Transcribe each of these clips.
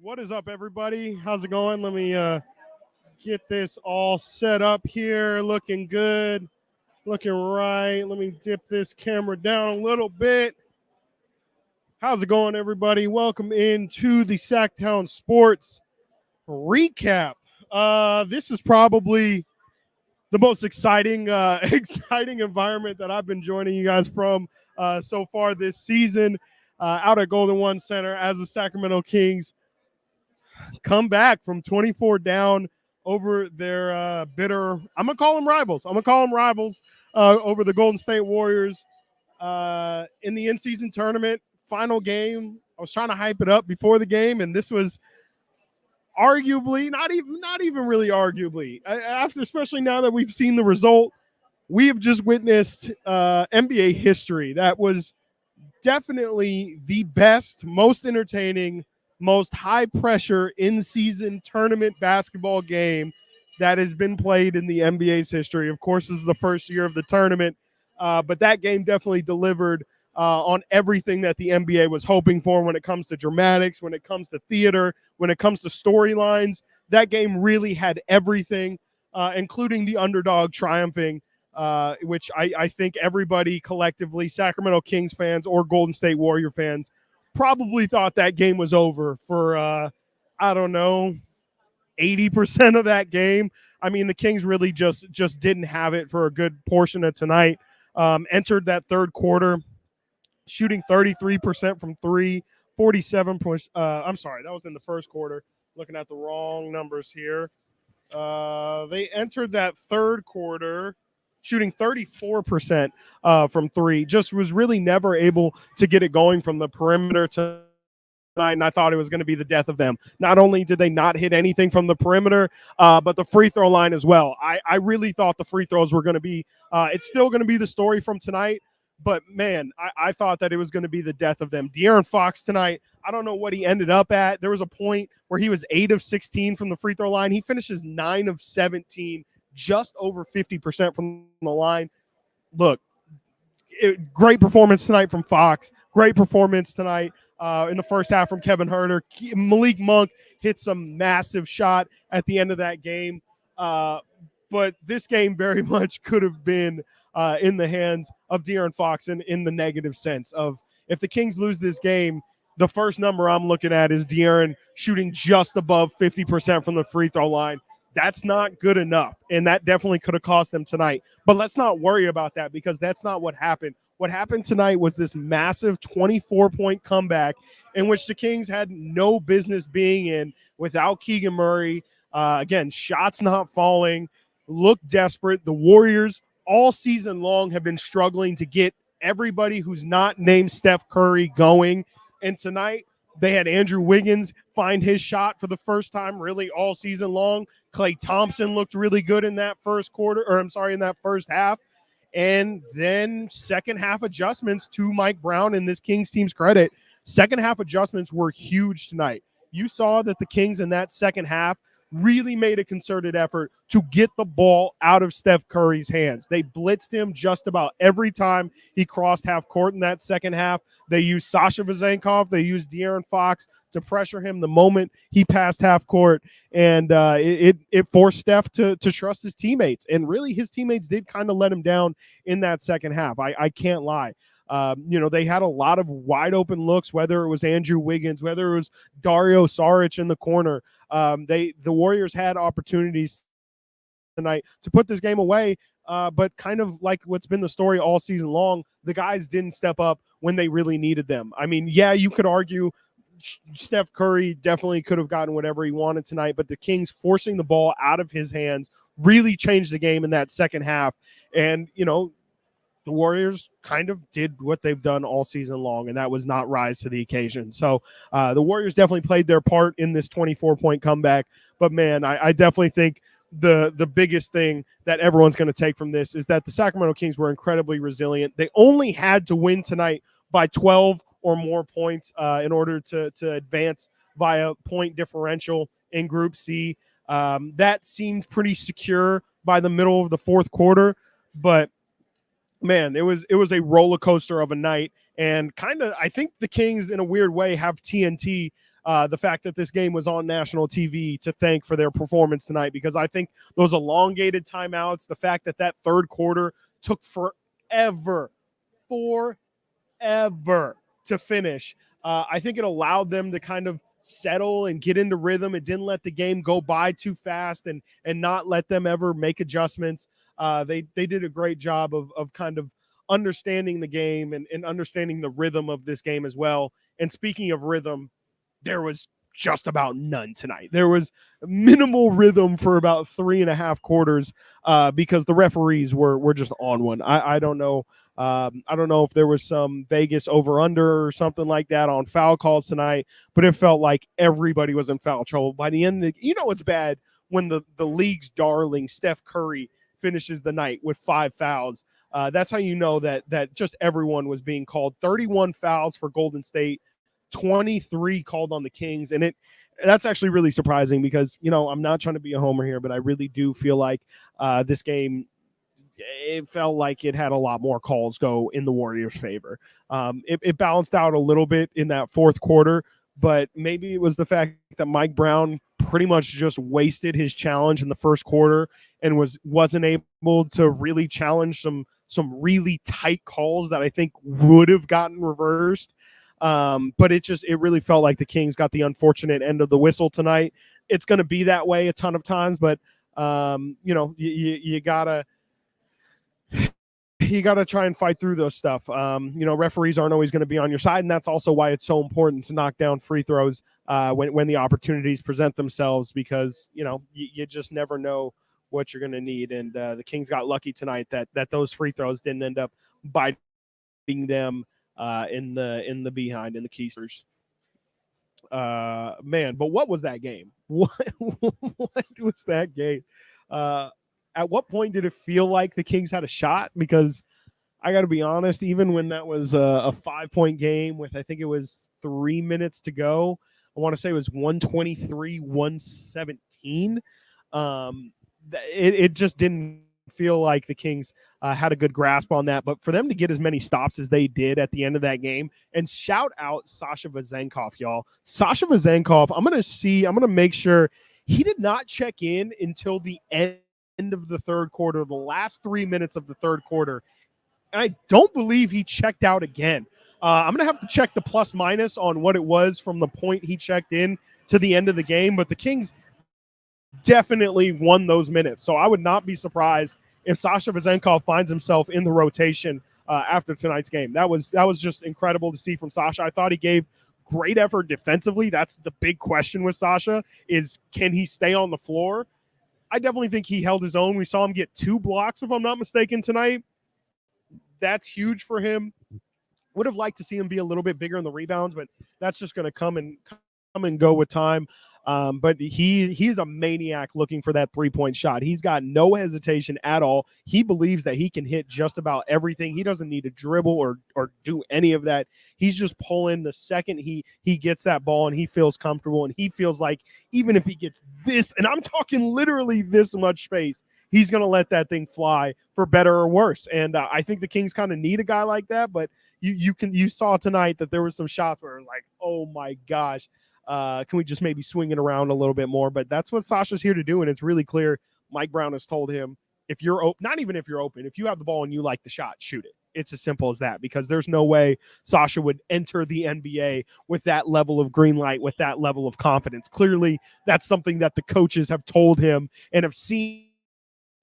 What is up, everybody? How's it going? Let me get this all set up here. Looking good. Looking right. Let me dip this camera down a little bit. How's it going, everybody? Welcome into the Sactown Sports Recap. This is probably the most exciting exciting environment that I've been joining you guys from so far this season out at Golden One Center as the Sacramento Kings come back from 24 down over their bitter. I'm gonna call them rivals. Over the Golden State Warriors in the in-season tournament final game. I was trying to hype it up before the game, and this was arguably not even really arguably after, especially now that we've seen the result. We have just witnessed NBA history that was definitely the best, most entertaining, most high pressure in season tournament basketball game that has been played in the NBA's history. Of course, this is the first year of the tournament, but that game definitely delivered on everything that the NBA was hoping for when it comes to dramatics, when it comes to theater, when it comes to storylines. That game really had everything, including the underdog triumphing. Which I think everybody collectively, Sacramento Kings fans or Golden State Warrior fans, probably thought that game was over for, I don't know, 80% of that game. I mean, the Kings really just didn't have it for a good portion of tonight. Entered that third quarter shooting 33% from three, 47 points. I'm sorry, that was in the first quarter. Looking at the wrong numbers here. They entered that third quarter shooting 34% from three. Just was really never able to get it going from the perimeter tonight, and I thought it was going to be the death of them. Not only did they not hit anything from the perimeter, but the free throw line as well. I really thought the free throws were going to be it's still going to be the story from tonight, but man, I thought that it was going to be the death of them. De'Aaron Fox tonight, I don't know what he ended up at. There was a point where he was 8 of 16 from the free throw line. He finishes 9 of 17, just over 50% from the line. Look, great performance tonight from Fox. Great performance tonight in the first half from Kevin Huerter. Malik Monk hit some massive shot at the end of that game. But this game very much could have been in the hands of De'Aaron Fox in the negative sense of, if the Kings lose this game, the first number I'm looking at is De'Aaron shooting just above 50% from the free throw line. That's not good enough, and that definitely could have cost them tonight. But let's not worry about that, because that's not what happened. What happened tonight was this massive 24-point comeback in which the Kings had no business being in without Keegan Murray. Again, shots not falling, look desperate. The Warriors all season long have been struggling to get everybody who's not named Steph Curry going. And tonight they had Andrew Wiggins find his shot for the first time really all season long. Klay Thompson looked really good in that in that first half. And then second half adjustments, to Mike Brown and this Kings team's credit, second half adjustments were huge tonight. You saw that the Kings in that second half really made a concerted effort to get the ball out of Steph Curry's hands. They blitzed him just about every time he crossed half court in that second half. They used Sasha Vezenkov. They used De'Aaron Fox to pressure him the moment he passed half court. And it forced Steph to trust his teammates. And really, his teammates did kind of let him down in that second half. I can't lie. They had a lot of wide open looks, whether it was Andrew Wiggins, whether it was Dario Saric in the corner. The Warriors had opportunities tonight to put this game away, but kind of like what's been the story all season long, the guys didn't step up when they really needed them. I mean, yeah, you could argue Steph Curry definitely could have gotten whatever he wanted tonight, but the Kings forcing the ball out of his hands really changed the game in that second half. And, the Warriors kind of did what they've done all season long, and that was not rise to the occasion. So the Warriors definitely played their part in this 24-point comeback. But, man, I definitely think the biggest thing that everyone's going to take from this is that the Sacramento Kings were incredibly resilient. They only had to win tonight by 12 or more points in order to advance via point differential in Group C. That seemed pretty secure by the middle of the fourth quarter, but man, it was a roller coaster of a night, and kind of, I think the Kings in a weird way have TNT the fact that this game was on national TV to thank for their performance tonight, because I think those elongated timeouts, the fact that that third quarter took forever to finish, I think it allowed them to kind of settle and get into rhythm. It didn't let the game go by too fast and not let them ever make adjustments. They did a great job of kind of understanding the game and understanding the rhythm of this game as well. And speaking of rhythm, there was just about none tonight. There was minimal rhythm for about 3.5 quarters because the referees were just on one. I don't know. I don't know if there was some Vegas over-under or something like that on foul calls tonight, but it felt like everybody was in foul trouble. By the end, it's bad when the league's darling Steph Curry finishes the night with 5 fouls. That's how you know that just everyone was being called. 31 fouls for Golden State, 23 called on the Kings, and that's actually really surprising because, I'm not trying to be a homer here, but I really do feel like this game, it felt like it had a lot more calls go in the Warriors' favor. It balanced out a little bit in that fourth quarter, but maybe it was the fact that Mike Brown pretty much just wasted his challenge in the first quarter and wasn't able to really challenge some really tight calls that I think would have gotten reversed. But it really felt like the Kings got the unfortunate end of the whistle tonight. It's going to be that way a ton of times, but you gotta try and fight through those stuff. Referees aren't always going to be on your side, and that's also why it's so important to knock down free throws when the opportunities present themselves, because you just never know what you're going to need. And the Kings got lucky tonight that those free throws didn't end up biting them in the behind in the keysters. Man, but what was that game? What was that game? At what point did it feel like the Kings had a shot? Because I got to be honest, even when that was a 5-point game with, I think it was 3 minutes to go, I want to say it was 123-117. It just didn't feel like the Kings had a good grasp on that. But for them to get as many stops as they did at the end of that game, and shout out Sasha Vezenkov, y'all. Sasha Vezenkov, I'm going to make sure he did not check in until the end of the third quarter, the last 3 minutes of the third quarter. And I don't believe he checked out again. I'm going to have to check the plus minus on what it was from the point he checked in to the end of the game, but the Kings definitely won those minutes. So I would not be surprised if Sasha Vezenkov finds himself in the rotation after tonight's game. That was just incredible to see from Sasha. I thought he gave great effort defensively. That's the big question with Sasha, is can he stay on the floor? I definitely think he held his own. We saw him get 2 blocks, if I'm not mistaken, tonight. That's huge for him. Would have liked to see him be a little bit bigger in the rebounds, but that's just going to come and go with time. But he's a maniac looking for that 3-point shot. He's got no hesitation at all. He believes that he can hit just about everything. He doesn't need to dribble or do any of that. He's just pulling the second he gets that ball and he feels comfortable, and he feels like even if he gets this, and I'm talking literally this much space, he's going to let that thing fly for better or worse. And I think the Kings kind of need a guy like that, but you saw tonight that there were some shots where it was like, oh my gosh, can we just maybe swing it around a little bit more? But that's what Sasha's here to do, and it's really clear. Mike Brown has told him, if you're open, not even if you're open, if you have the ball and you like the shot, shoot it. It's as simple as that, because there's no way Sasha would enter the NBA with that level of green light, with that level of confidence. Clearly, that's something that the coaches have told him and have seen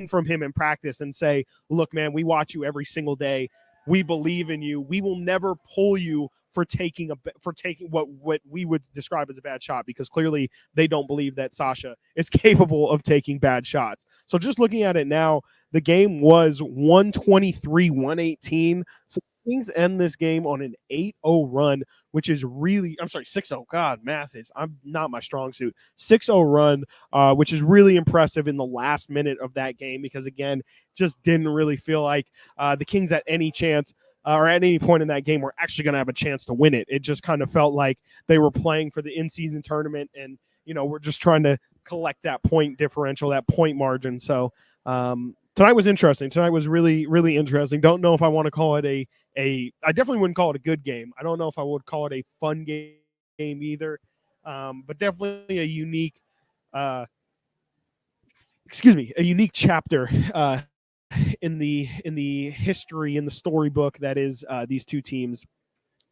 from him in practice and say, look, man, we watch you every single day. We believe in you. We will never pull you for taking what we would describe as a bad shot, because clearly they don't believe that Sasha is capable of taking bad shots. So just looking at it now, the game was 123-118. So Kings end this game on an 8-0 run, which is really, I'm sorry, 6-0. God, I'm not my strong suit. 6-0 run, which is really impressive in the last minute of that game, because again, just didn't really feel like the Kings at any chance or at any point in that game were actually going to have a chance to win it. It just kind of felt like they were playing for the in-season tournament, and we're just trying to collect that point differential, that point margin. So tonight was interesting. Tonight was really, really interesting. Don't know if I want to call it I definitely wouldn't call it a good game. I don't know if I would call it a fun game either. but definitely a unique, uh, a unique chapter in the history, in the storybook that is these two teams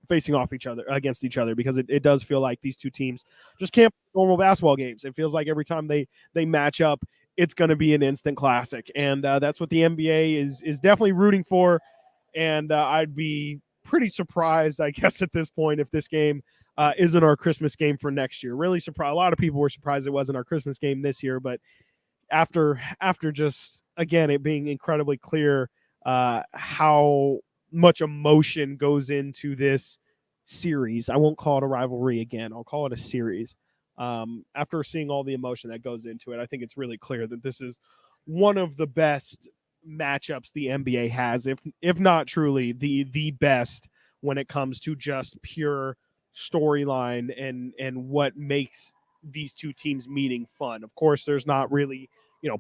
facing off each other against each other, because it does feel like these two teams just can't play normal basketball games. It feels like every time they match up, it's going to be an instant classic, and that's what the NBA is definitely rooting for. And I'd be pretty surprised, I guess, at this point, if this game isn't our Christmas game for next year. Really surprised. A lot of people were surprised it wasn't our Christmas game this year, but after just, again, it being incredibly clear how much emotion goes into this series. I won't call it a rivalry again. I'll call it a series. After seeing all the emotion that goes into it, I think it's really clear that this is one of the best matchups the NBA has, if not truly the best, when it comes to just pure storyline and what makes these two teams meeting fun. Of course, there's not really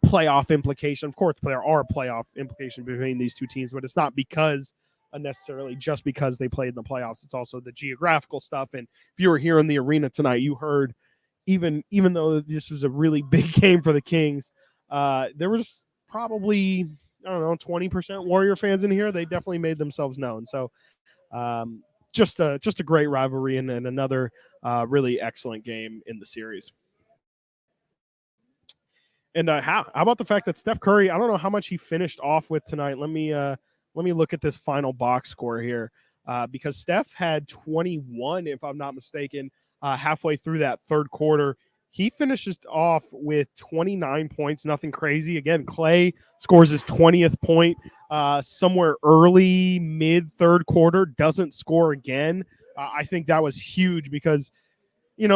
playoff implication. Of course, there are playoff implications between these two teams, but it's not because necessarily just because they played in the playoffs. It's also the geographical stuff. And if you were here in the arena tonight, you heard even though this was a really big game for the Kings, there was probably, I don't know, 20% Warrior fans in here. They definitely made themselves known. So just a great rivalry and another really excellent game in the series. And how about the fact that Steph Curry, I don't know how much he finished off with tonight. Let me look at this final box score here, because Steph had 21, if I'm not mistaken, halfway through that third quarter. He finishes off with 29 points, nothing crazy. Again, Clay scores his 20th point somewhere early, mid third quarter, doesn't score again. I think that was huge because you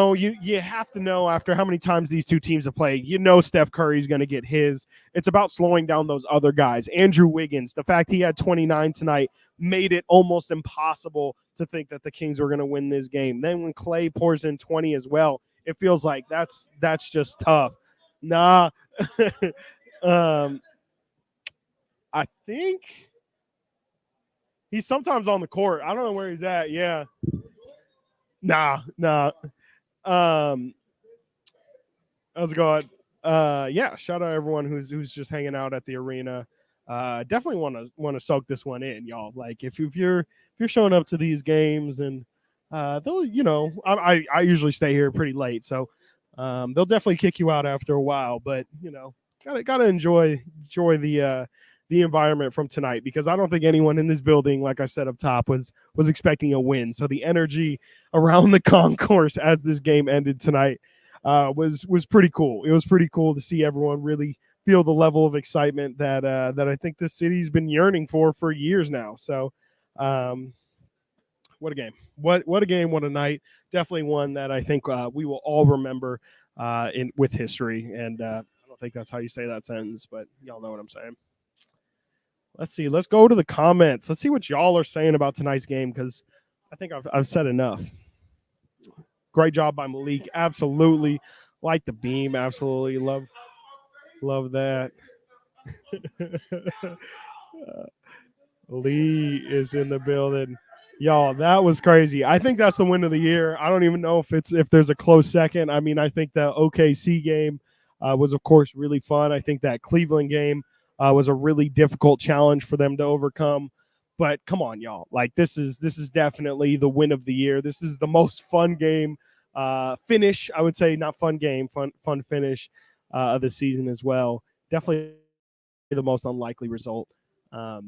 have to know, after how many times these two teams have played, Steph Curry's going to get his. It's about slowing down those other guys. Andrew Wiggins, the fact he had 29 tonight made it almost impossible to think that the Kings were going to win this game. Then when Clay pours in 20 as well, it feels like that's just tough. Nah. I think he's sometimes on the court. I don't know where he's at. Yeah. Nah. How's it going? Yeah, shout out everyone who's just hanging out at the arena. Definitely want to soak this one in, y'all. Like if you're showing up to these games, and they'll I usually stay here pretty late, so they'll definitely kick you out after a while. But gotta enjoy the environment from tonight, because I don't think anyone in this building, like I said up top, was expecting a win. So the energy around the concourse as this game ended tonight was pretty cool. It was pretty cool to see everyone really feel the level of excitement that I think this city's been yearning for years now. So what a game. What a game, what a night. Definitely one that I think we will all remember with history. And I don't think that's how you say that sentence, but y'all know what I'm saying. Let's see. Let's go to the comments. Let's see what y'all are saying about tonight's game, because I think I've said enough. Great job by Malik. Absolutely. Like the beam. Absolutely. Love that. Lee is in the building. Y'all, that was crazy. I think that's the win of the year. I don't even know if there's a close second. I mean, I think the OKC game was, of course, really fun. I think that Cleveland game was a really difficult challenge for them to overcome. But come on, y'all. Like, this is definitely the win of the year. This is the most fun game finish, I would say. Not fun game, fun finish of the season as well. Definitely the most unlikely result. How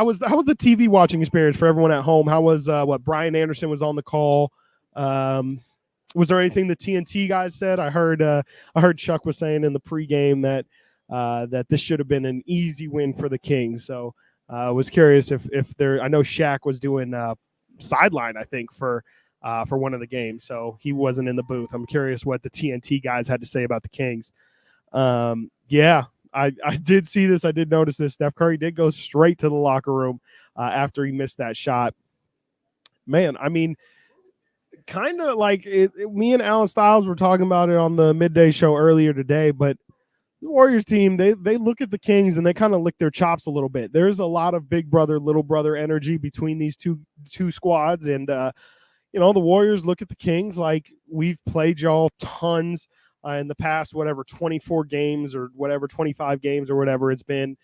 was the TV watching experience for everyone at home? How was Brian Anderson was on the call? Was there anything the TNT guys said? I heard Chuck was saying in the pregame that this should have been an easy win for the Kings. So I was curious if there. I know Shaq was doing sideline, I think, for one of the games, so he wasn't in the booth. I'm curious what the TNT guys had to say about the Kings. Yeah. I did see this. I did notice this. Steph Curry did go straight to the locker room after he missed that shot. Man, I mean, kind of like me and Alan Stiles were talking about it on the midday show earlier today, but the Warriors team, they look at the Kings and they kind of lick their chops a little bit. There's a lot of big brother, little brother energy between these two squads, and the Warriors look at the Kings like we've played y'all tons in the past, whatever, 24 games or whatever, 25 games or whatever it's been.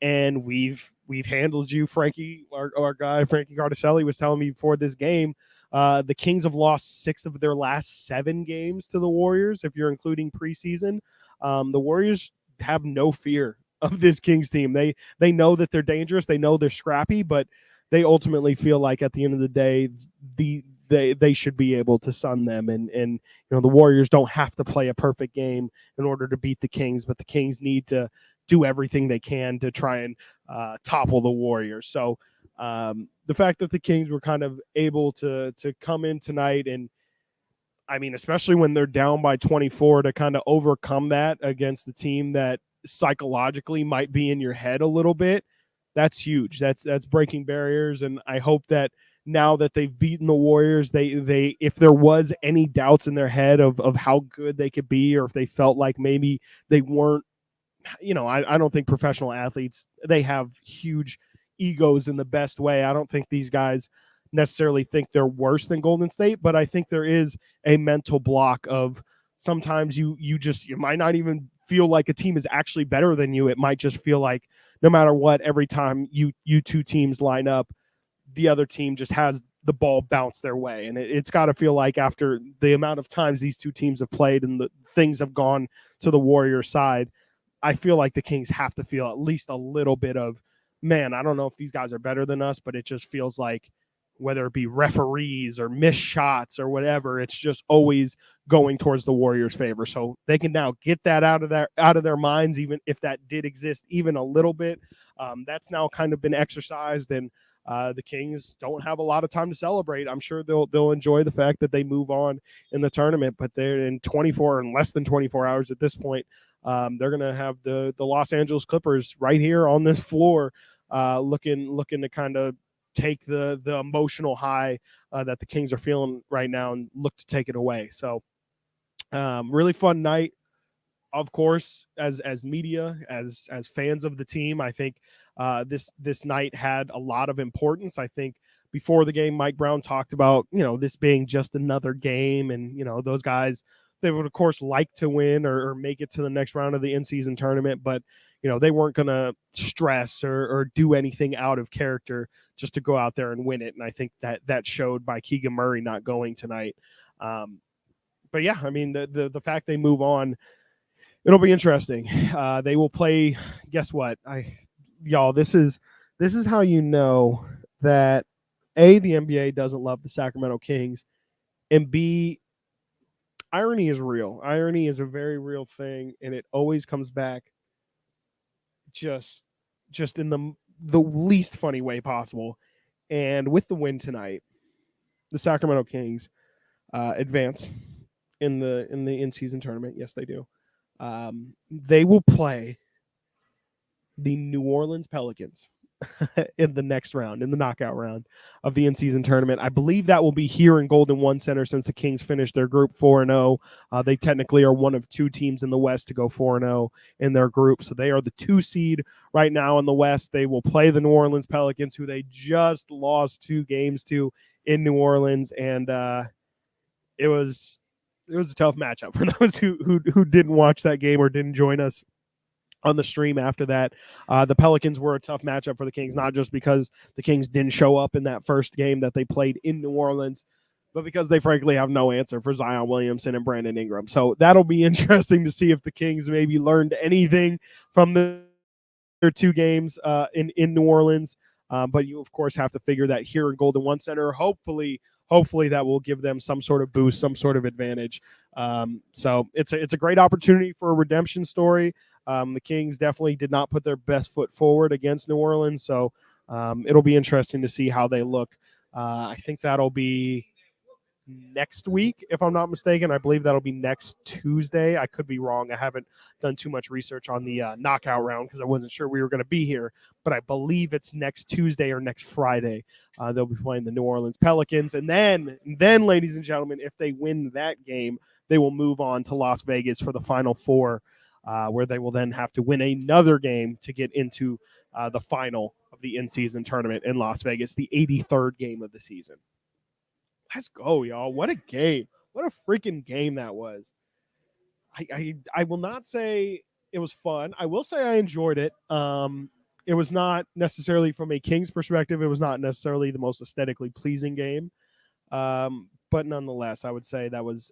And we've handled you. Frankie, our guy, Frankie Cardicelli, was telling me before this game, the Kings have lost 6 of their last 7 games to the Warriors, if you're including preseason. The Warriors have no fear of this Kings team. They know that they're dangerous. They know they're scrappy, but they ultimately feel like at the end of the day, they should be able to sun them. And the Warriors don't have to play a perfect game in order to beat the Kings, but the Kings need to do everything they can to try and topple the Warriors. So the fact that the Kings were kind of able to come in tonight, and I mean, especially when they're down by 24, to kind of overcome that against the team that psychologically might be in your head a little bit, that's huge. That's breaking barriers. And I hope that now that they've beaten the Warriors, they if there was any doubts in their head of how good they could be, or if they felt like maybe they weren't, I don't think professional athletes, they have huge egos in the best way. I don't think these guys necessarily think they're worse than Golden State, but I think there is a mental block of sometimes you might not even feel like a team is actually better than you. It might just feel like no matter what, every time you two teams line up, the other team just has the ball bounce their way. And it's got to feel like after the amount of times these two teams have played and the things have gone to the Warriors side, I feel like the Kings have to feel at least a little bit of, man, I don't know if these guys are better than us, but it just feels like whether it be referees or missed shots or whatever, it's just always going towards the Warriors' favor. So they can now get that out of their minds, even if that did exist even a little bit. That's now kind of been exercised, and the Kings don't have a lot of time to celebrate. I'm sure they'll enjoy the fact that they move on in the tournament, but they're in less than 24 hours at this point. They're going to have the Los Angeles Clippers right here on this floor, looking to kind of take the emotional high that the Kings are feeling right now and look to take it away. So really fun night. Of course, as media, as fans of the team, I think this night had a lot of importance. I think before the game, Mike Brown talked about this being just another game, and those guys, they would of course like to win or make it to the next round of the in-season tournament, but they weren't going to stress or do anything out of character just to go out there and win it. And I think that showed by Keegan Murray not going tonight. But yeah, I mean the fact they move on, it'll be interesting. They will play. Guess what, y'all? This is how you know that A, the NBA doesn't love the Sacramento Kings, and B, irony is real. Irony is a very real thing, and it always comes back just in the least funny way possible. And with the win tonight, the Sacramento Kings advance in the in-season tournament. Yes, they do. They will play the New Orleans Pelicans in the next round, in the knockout round of the in-season tournament. I believe that will be here in Golden One Center, since the Kings finished their group 4-0. They technically are one of 2 teams in the West to go 4-0 in their group. So they are the 2 seed right now in the West. They will play the New Orleans Pelicans, who they just lost 2 games to in New Orleans. And it was a tough matchup for those who didn't watch that game or didn't join us on the stream after that. The Pelicans were a tough matchup for the Kings, not just because the Kings didn't show up in that first game that they played in New Orleans, but because they frankly have no answer for Zion Williamson and Brandon Ingram. So that'll be interesting to see if the Kings maybe learned anything from their 2 games in New Orleans. But you, of course, have to figure that here in Golden One Center, hopefully that will give them some sort of boost, some sort of advantage. So it's a great opportunity for a redemption story. The Kings definitely did not put their best foot forward against New Orleans, so it'll be interesting to see how they look. I think that'll be next week, if I'm not mistaken. I believe that'll be next Tuesday. I could be wrong. I haven't done too much research on the knockout round because I wasn't sure we were going to be here, but I believe it's next Tuesday or next Friday. They'll be playing the New Orleans Pelicans, and then, ladies and gentlemen, if they win that game, they will move on to Las Vegas for the Final Four, where they will then have to win another game to get into the final of the in-season tournament in Las Vegas, the 83rd game of the season. Let's go, y'all. What a game. What a freaking game that was. I will not say it was fun. I will say I enjoyed it. It was not necessarily from a Kings perspective. It was not necessarily the most aesthetically pleasing game. But nonetheless, I would say that's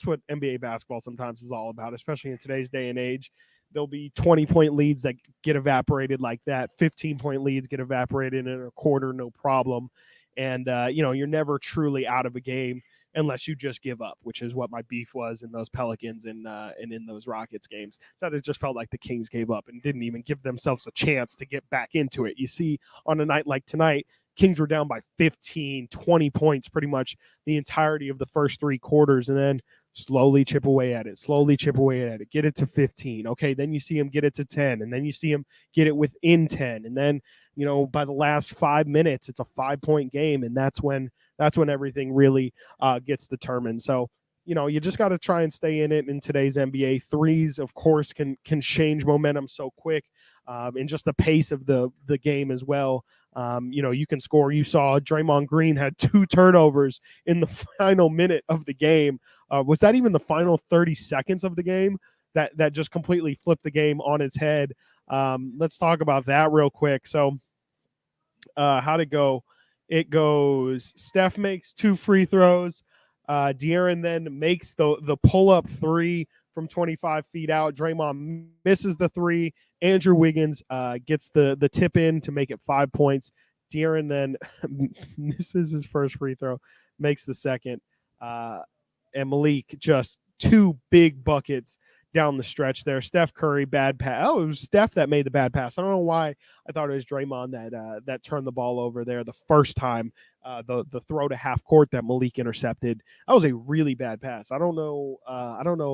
what NBA basketball sometimes is all about, especially in today's day and age. There'll be 20-point leads that get evaporated like that. 15-point leads get evaporated in a quarter, no problem. And you're never truly out of a game unless you just give up, which is what my beef was in those Pelicans and in those Rockets games. So it just felt like the Kings gave up and didn't even give themselves a chance to get back into it. You see, on a night like tonight, Kings were down by 15, 20 points pretty much the entirety of the first three quarters, and then slowly chip away at it, get it to 15. Okay, then you see him get it to 10, and then you see him get it within 10. And then, by the last 5 minutes, it's a 5-point game, and that's when everything really gets determined. So, you just got to try and stay in it in today's NBA. Threes, of course, can change momentum so quick, and just the pace of the game as well. You can score. You saw Draymond Green had 2 turnovers in the final minute of the game. Was that even the final 30 seconds of the game? That just completely flipped the game on its head. Let's talk about that real quick. So, how'd it go? It goes, Steph makes 2 free throws. De'Aaron then makes the pull-up 3 from 25 feet out. Draymond misses the 3. Andrew Wiggins gets the tip in to make it 5 points. De'Aaron then misses his first free throw, makes the second. And Malik just 2 big buckets down the stretch there. Steph Curry, bad pass. Oh, it was Steph that made the bad pass. I don't know why I thought it was Draymond that turned the ball over there the first time. The throw to half court that Malik intercepted. That was a really bad pass. I don't know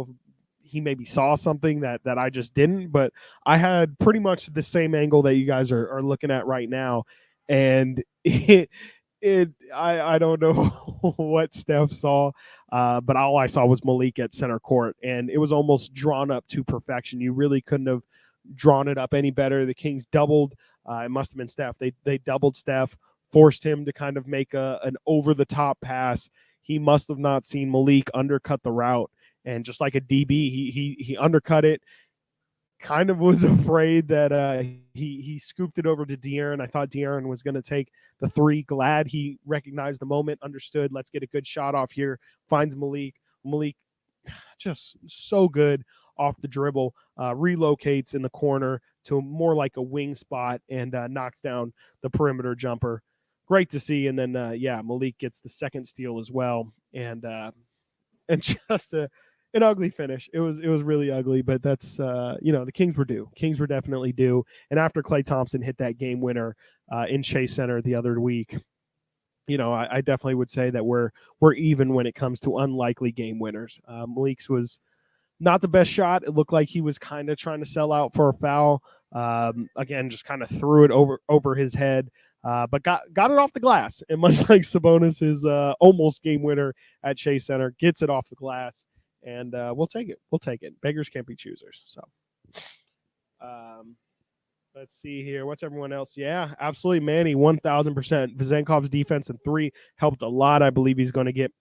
if he maybe saw something that I just didn't, but I had pretty much the same angle that you guys are looking at right now. And I don't know what Steph saw, but all I saw was Malik at center court, and it was almost drawn up to perfection. You really couldn't have drawn it up any better. The Kings doubled. It must have been Steph. They doubled Steph, forced him to kind of make an over-the-top pass. He must have not seen Malik undercut the route, and just like a DB, he undercut it. Kind of was afraid that he scooped it over to De'Aaron. I thought De'Aaron was going to take the 3. Glad he recognized the moment, understood, let's get a good shot off here. Finds Malik. Malik just so good off the dribble, relocates in the corner to more like a wing spot and knocks down the perimeter jumper. Great to see. And then, Malik gets the second steal as well. And just an ugly finish. It was really ugly, but that's the Kings were due. Kings were definitely due. And after Klay Thompson hit that game winner in Chase Center the other week, I definitely would say that we're even when it comes to unlikely game winners. Malik's was not the best shot. It looked like he was kind of trying to sell out for a foul. Again, just kind of threw it over his head. But got it off the glass. And much like Sabonis's almost game winner at Chase Center, gets it off the glass. And we'll take it. We'll take it. Beggars can't be choosers. So let's see here. What's everyone else? Yeah, absolutely, Manny, 1,000%. Vezenkov's defense and 3 helped a lot. I believe he's going to get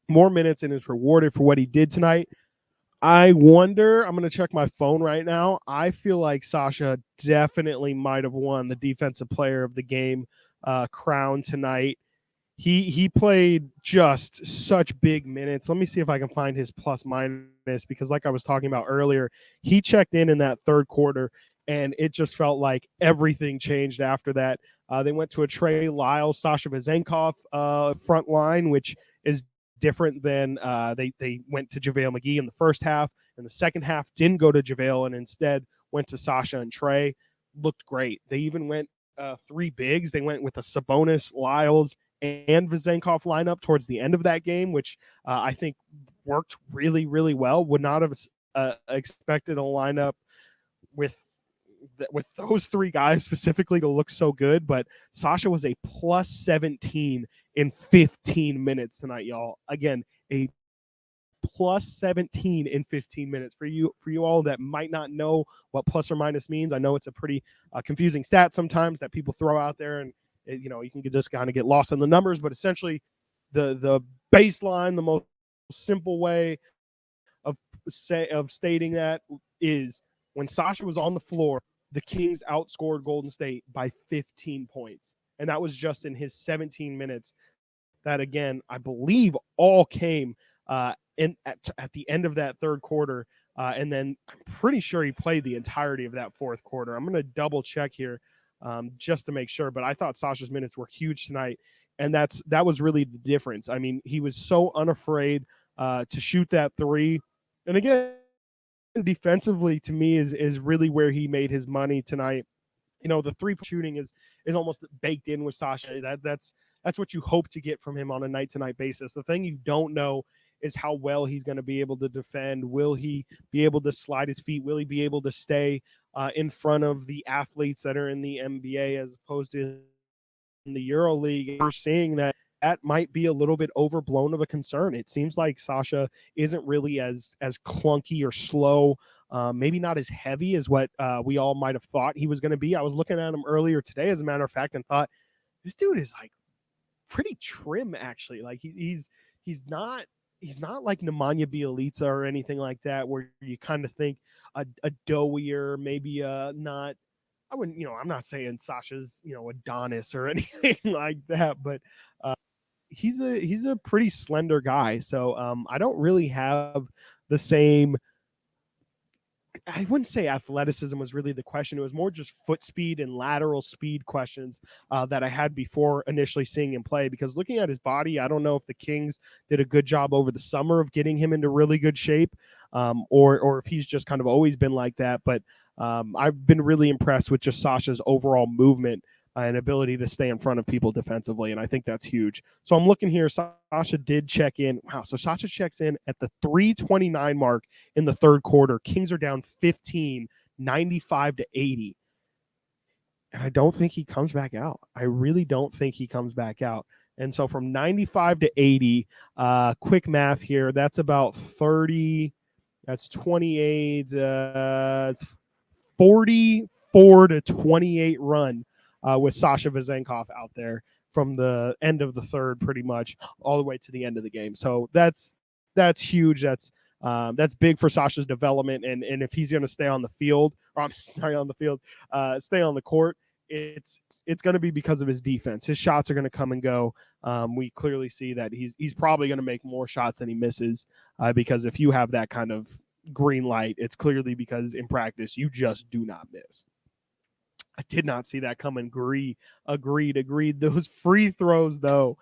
more minutes and is rewarded for what he did tonight. I wonder, I'm going to check my phone right now. I feel like Sasha definitely might have won the defensive player of the game crown tonight. He played just such big minutes. Let me see if I can find his plus minus, because like I was talking about earlier, he checked in that third quarter, and it just felt like everything changed after that. They went to a Trey Lyles, Sasha Vezenkov front line, which is different than they went to JaVale McGee in the first half. In the second half, didn't go to JaVale and instead went to Sasha and Trey. Looked great. They even went 3 bigs. They went with a Sabonis, Lyles, and Vezenkov lineup towards the end of that game, which I think worked really, really well. Would not have expected a lineup with those 3 guys specifically to look so good, but Sasha was a plus 17 in 15 minutes tonight, y'all. Again, a plus 17 in 15 minutes. For you all that might not know what plus or minus means, I know it's a pretty confusing stat sometimes that people throw out there, and you can just kind of get lost in the numbers, but essentially the baseline, the most simple way of stating that is when Sasha was on the floor, the Kings outscored Golden State by 15 points. And that was just in his 17 minutes that, again, I believe all came at the end of that third quarter. And then I'm pretty sure he played the entirety of that fourth quarter. I'm going to double check here just to make sure. But I thought Sasha's minutes were huge tonight. And that was really the difference. I mean, he was so unafraid to shoot that three. And again, defensively to me is really where he made his money tonight. The three shooting is almost baked in with Sasha. That's what you hope to get from him on a night to night basis. The thing you don't know is how well he's going to be able to defend. Will he be able to slide his feet? Will he be able to stay in front of the athletes that are in the NBA as opposed to in the EuroLeague? We're seeing that might be a little bit overblown of a concern. It seems like Sasha isn't really as clunky or slow, maybe not as heavy as what we all might have thought he was going to be. I was looking at him earlier today, as a matter of fact, and thought this dude is like pretty trim, actually. Like he's not like Nemanja Bjelica or anything like that, where you kind of think a doughier, maybe not. I wouldn't, I'm not saying Sasha's, Adonis or anything like that, but he's a pretty slender guy. So I don't really have the same. I wouldn't say athleticism was really the question. It was more just foot speed and lateral speed questions that I had before initially seeing him play. Because looking at his body, I don't know if the Kings did a good job over the summer of getting him into really good shape, or if he's just kind of always been like that. But I've been really impressed with just Sasha's overall movement and ability to stay in front of people defensively, and I think that's huge. So I'm looking here. Sasha did check in. Wow, so Sasha checks in at the 3:29 mark in the third quarter. Kings are down 15, 95-80. And I don't think he comes back out. I really don't think he comes back out. And so from 95-80, quick math here, that's about 30, that's 28, it's 44-28 run with Sasha Vezenkov out there from the end of the third, pretty much all the way to the end of the game. So that's huge. That's big for Sasha's development. And if he's going to stay on the field, or I'm sorry, on the field, stay on the court, it's going to be because of his defense. His shots are going to come and go. We clearly see that he's probably going to make more shots than he misses because if you have that kind of green light, it's clearly because in practice you just do not miss. I did not see that coming. Agreed. Those free throws, though.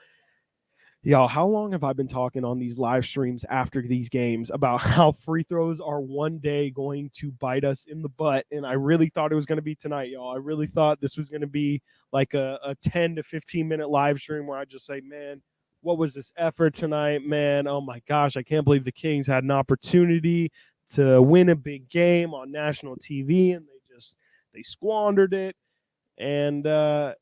Y'all, how long have I been talking on these live streams after these games about how free throws are one day going to bite us in the butt? And I really thought it was going to be tonight, y'all. I really thought this was going to be like a 10 to 15 minute live stream where I just say, man, what was this effort tonight, man? Oh my gosh, I can't believe the Kings had an opportunity to win a big game on national TV and they squandered it, and they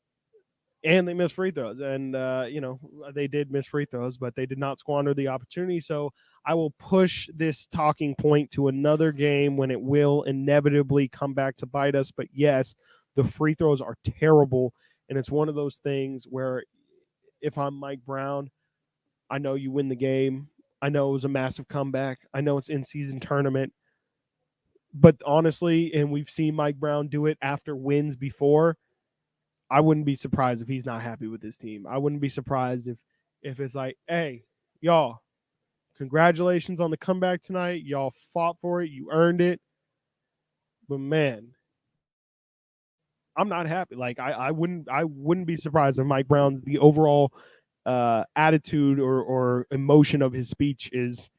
missed free throws. And, they did miss free throws, but they did not squander the opportunity. So I will push this talking point to another game when it will inevitably come back to bite us. But yes, the free throws are terrible. And it's one of those things where if I'm Mike Brown, I know you win the game. I know it was a massive comeback. I know it's in-season tournament. But honestly, and we've seen Mike Brown do it after wins before, I wouldn't be surprised if he's not happy with his team. I wouldn't be surprised if it's like, hey, y'all, congratulations on the comeback tonight. Y'all fought for it. You earned it. But man, I'm not happy. Like I wouldn't be surprised if Mike Brown's the overall attitude or emotion of his speech is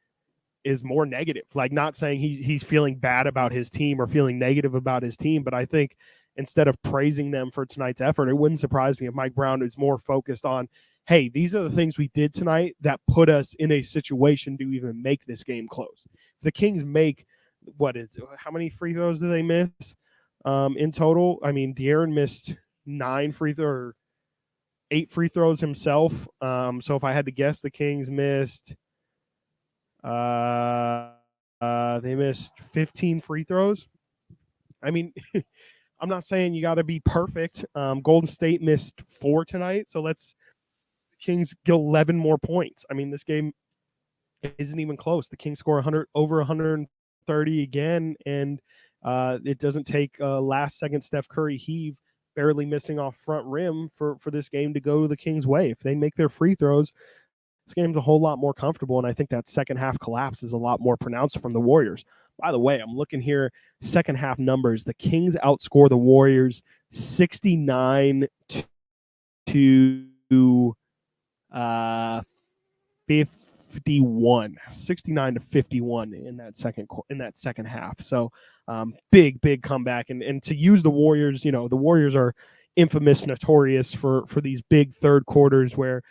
more negative. Like, not saying he's feeling bad about his team or feeling negative about his team, but I think instead of praising them for tonight's effort, it wouldn't surprise me if Mike Brown is more focused on, hey, these are the things we did tonight that put us in a situation to even make this game close. If the Kings make, how many free throws did they miss in total? I mean, De'Aaron missed 8 free throws himself. So if I had to guess, the Kings missed they missed 15 free throws. I mean, I'm not saying you got to be perfect. Golden State missed 4 tonight, so let's Kings get 11 more points. I mean, this game isn't even close. The Kings score over 130 again, and it doesn't take last second Steph Curry heave, barely missing off front rim for this game to go the Kings' way. If they make their free throws, this game's a whole lot more comfortable, and I think that second half collapse is a lot more pronounced from the Warriors. By the way, I'm looking here, second half numbers. The Kings outscore the Warriors 69 to 51, 69 to 51 in that second half. So big comeback, and to use the Warriors, the Warriors are infamous, notorious for these big third quarters where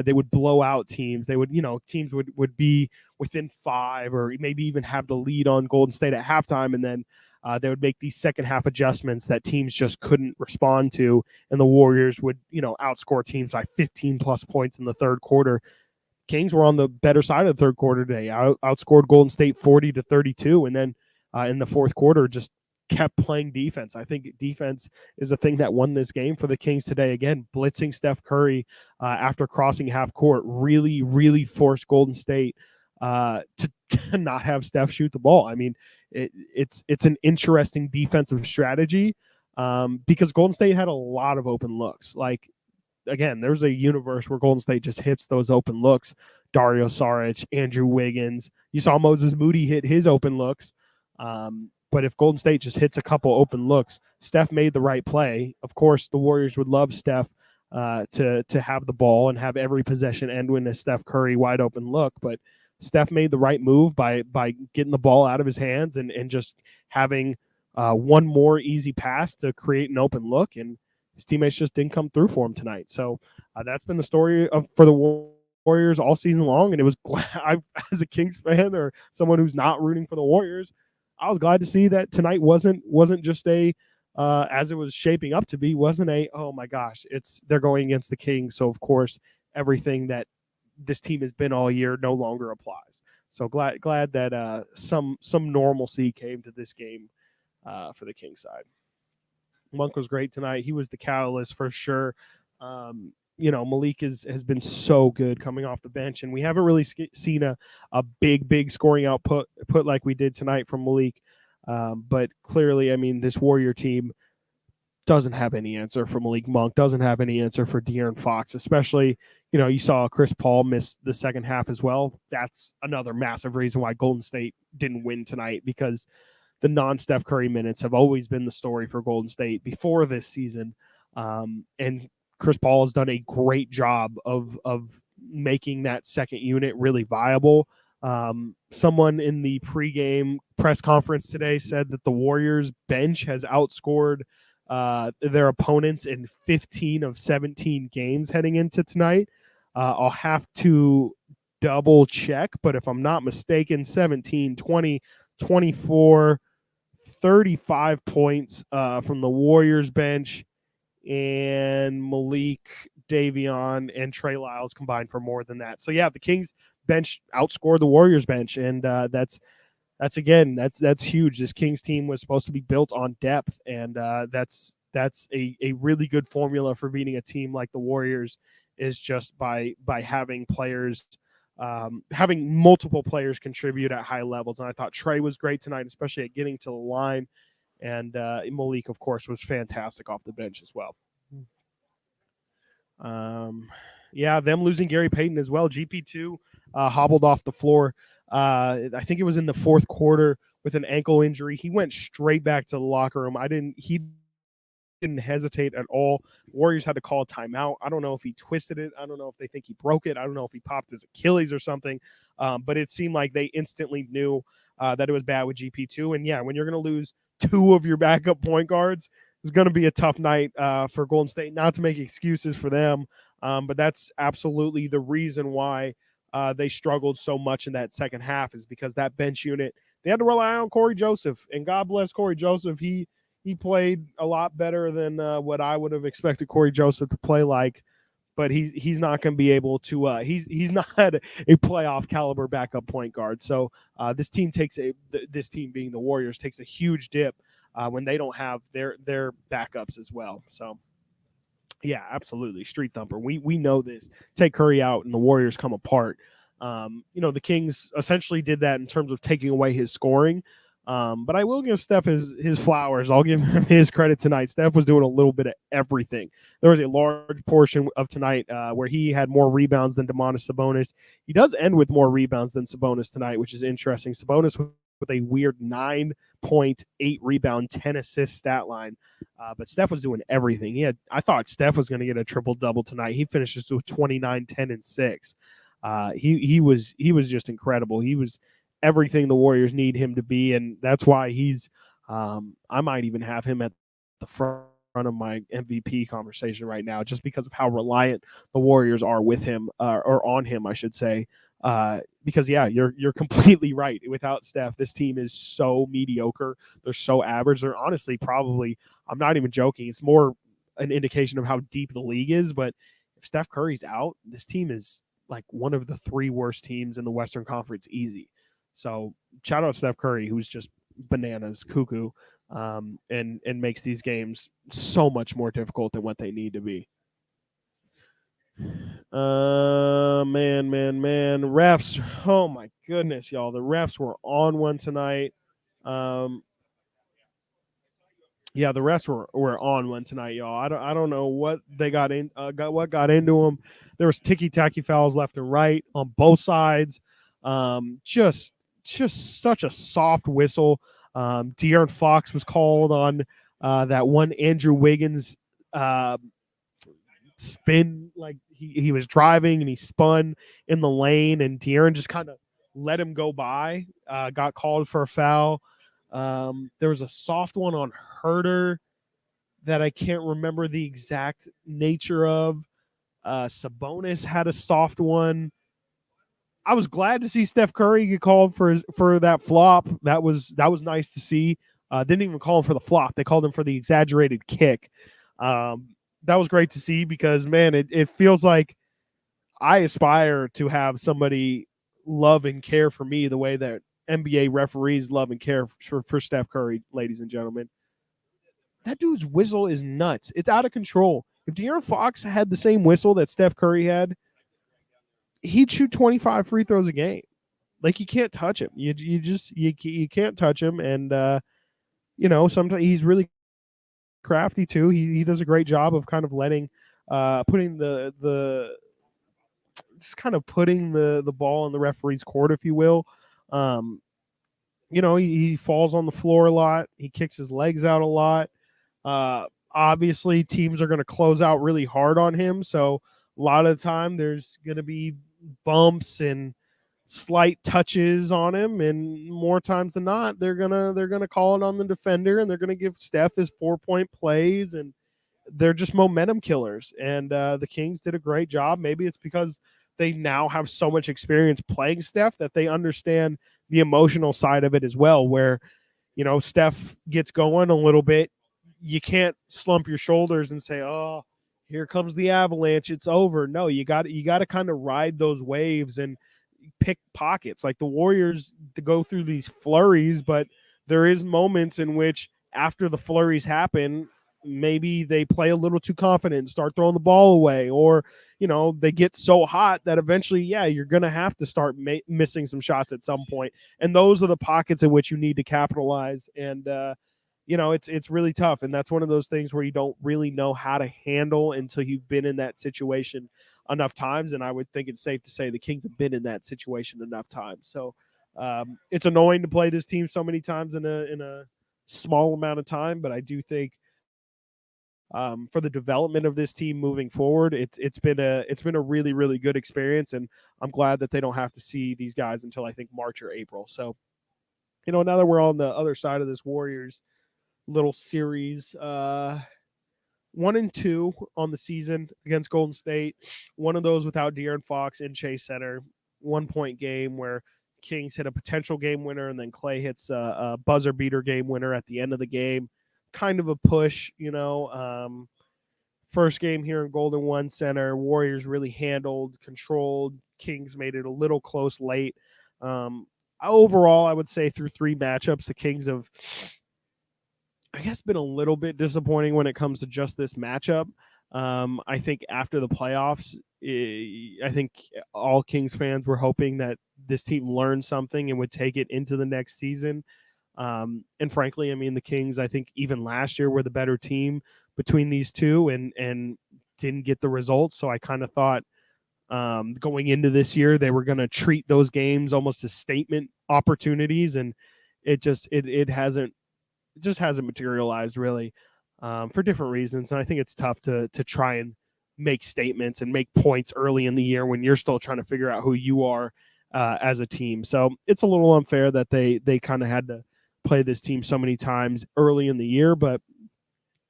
they would blow out teams. They would, teams would be within 5 or maybe even have the lead on Golden State at halftime, and then they would make these second half adjustments that teams just couldn't respond to, and the Warriors would, outscore teams by 15 plus points in the third quarter. Kings were on the better side of the third quarter today. Outscored Golden State 40-32, and then in the fourth quarter just kept playing defense. I think defense is the thing that won this game for the Kings today. Again, blitzing Steph Curry after crossing half court really forced Golden State to not have Steph shoot the ball. I mean, it's an interesting defensive strategy because Golden State had a lot of open looks. Like, again, there's a universe where Golden State just hits those open looks. Dario Saric, Andrew Wiggins. You saw Moses Moody hit his open looks. But if Golden State just hits a couple open looks, Steph made the right play. Of course, the Warriors would love Steph to have the ball and have every possession end with a Steph Curry wide open look. But Steph made the right move by getting the ball out of his hands and just having one more easy pass to create an open look. And his teammates just didn't come through for him tonight. So that's been the story for the Warriors all season long. And it was glad, as a Kings fan or someone who's not rooting for the Warriors, I was glad to see that tonight wasn't just a as it was shaping up to be, wasn't a, oh my gosh, they're going against the Kings, so of course everything that this team has been all year no longer applies. So glad that some normalcy came to this game for the Kings side. Monk was great tonight. He was the catalyst for sure. Malik has been so good coming off the bench, and we haven't really seen a big scoring output like we did tonight from Malik. But clearly, I mean, this Warrior team doesn't have any answer for Malik Monk, doesn't have any answer for De'Aaron Fox, especially, you saw Chris Paul miss the second half as well. That's another massive reason why Golden State didn't win tonight, because the non-Steph Curry minutes have always been the story for Golden State before this season. And Chris Paul has done a great job of making that second unit really viable. Someone in the pregame press conference today said that the Warriors bench has outscored their opponents in 15 of 17 games heading into tonight. I'll have to double check, but if I'm not mistaken, 17, 20, 24, 35 points from the Warriors bench, and Malik, Davion, and Trey Lyles combined for more than that. So yeah, the Kings bench outscored the Warriors bench, and that's huge. This Kings team was supposed to be built on depth, and that's a really good formula for beating a team like the Warriors, is just by having players, having multiple players contribute at high levels. And I thought Trey was great tonight, especially at getting to the line. And Malik, of course, was fantastic off the bench as well. Them losing Gary Payton as well. GP2 hobbled off the floor. I think it was in the fourth quarter with an ankle injury. He went straight back to the locker room. He didn't hesitate at all. Warriors had to call a timeout. I don't know if he twisted it. I don't know if they think he broke it. I don't know if he popped his Achilles or something. But it seemed like they instantly knew that it was bad with GP2. And yeah, when you're going to lose 2 of your backup point guards, it's going to be a tough night for Golden State. Not to make excuses for them, but that's absolutely the reason why they struggled so much in that second half, is because that bench unit, they had to rely on Corey Joseph. And God bless Corey Joseph. He played a lot better than what I would have expected Corey Joseph to play like. But he's not going to be able to. He's not a playoff caliber backup point guard. So this team being the Warriors, takes a huge dip when they don't have their backups as well. So Yeah, absolutely. Street thumper. We know this. Take Curry out and the Warriors come apart. The Kings essentially did that in terms of taking away his scoring. But I will give Steph his flowers. I'll give him his credit tonight. Steph was doing a little bit of everything. There was a large portion of tonight where he had more rebounds than Domantas Sabonis. He does end with more rebounds than Sabonis tonight, which is interesting. Sabonis with a weird 9.8 rebound, 10 assist stat line. But Steph was doing everything. I thought Steph was going to get a triple double tonight. He finishes with 29, 10, and 6. He was just incredible. He was everything the Warriors need him to be, and that's why he's. I might even have him at the front of my MVP conversation right now, just because of how reliant the Warriors are with him, or on him, I should say. Because you're completely right. Without Steph, this team is so mediocre. They're so average. They're honestly probably. I'm not even joking. It's more an indication of how deep the league is. But if Steph Curry's out, this team is like one of the 3 worst teams in the Western Conference, easy. So shout out Steph Curry, who's just bananas, cuckoo, and makes these games so much more difficult than what they need to be. Man. Refs. Oh my goodness, y'all. The refs were on one tonight. The refs were on one tonight, y'all. I don't know what they got got into them. There was ticky tacky fouls left and right on both sides. Just such a soft whistle. De'Aaron Fox was called on that one Andrew Wiggins spin, like he was driving and he spun in the lane, and De'Aaron just kind of let him go by. Got called for a foul. There was a soft one on Herter that I can't remember the exact nature of. Sabonis had a soft one. I was glad to see Steph Curry get called for that flop. That was nice to see. Didn't even call him for the flop. They called him for the exaggerated kick. That was great to see because, man, it feels like I aspire to have somebody love and care for me the way that NBA referees love and care for Steph Curry, ladies and gentlemen. That dude's whistle is nuts. It's out of control. If De'Aaron Fox had the same whistle that Steph Curry had, he'd shoot 25 free throws a game. Like, you can't touch him. You can't touch him. And sometimes he's really crafty too. He does a great job of kind of letting putting the just kind of putting the ball in the referee's court, if you will. He falls on the floor a lot. He kicks his legs out a lot. Obviously, teams are going to close out really hard on him. So a lot of the time there's going to be bumps and slight touches on him, and more times than not, they're gonna call it on the defender, and they're gonna give Steph his 4-point plays, and they're just momentum killers. And the Kings did a great job. Maybe it's because they now have so much experience playing Steph that they understand the emotional side of it as well, where Steph gets going a little bit, you can't slump your shoulders and say, oh, here comes the avalanche, it's over. No, you got to kind of ride those waves and pick pockets. Like the Warriors to go through these flurries, but there is moments in which after the flurries happen, maybe they play a little too confident and start throwing the ball away, or they get so hot that eventually you're gonna have to start missing some shots at some point, and those are the pockets in which you need to capitalize. And it's really tough, and that's one of those things where you don't really know how to handle until you've been in that situation enough times. And I would think it's safe to say the Kings have been in that situation enough times. So it's annoying to play this team so many times in a small amount of time, but I do think for the development of this team moving forward, it's been a really, really good experience, and I'm glad that they don't have to see these guys until I think March or April. So now that we're on the other side of this Warriors little series, 1-2 on the season against Golden State. One of those without De'Aaron Fox in Chase Center. 1-point game where Kings hit a potential game winner, and then Clay hits a buzzer beater game winner at the end of the game. Kind of a push, First game here in Golden One Center, Warriors really handled, controlled. Kings made it a little close late. Overall, I would say through 3 matchups, the Kings have, I guess, been a little bit disappointing when it comes to just this matchup. I think after the playoffs, I think all Kings fans were hoping that this team learned something and would take it into the next season. And frankly, I mean, the Kings, I think even last year were the better team between these two and didn't get the results. So I kind of thought going into this year, they were going to treat those games almost as statement opportunities. And it just hasn't materialized really for different reasons. And I think it's tough to try and make statements and make points early in the year when you're still trying to figure out who you are as a team. So it's a little unfair that they kind of had to play this team so many times early in the year, but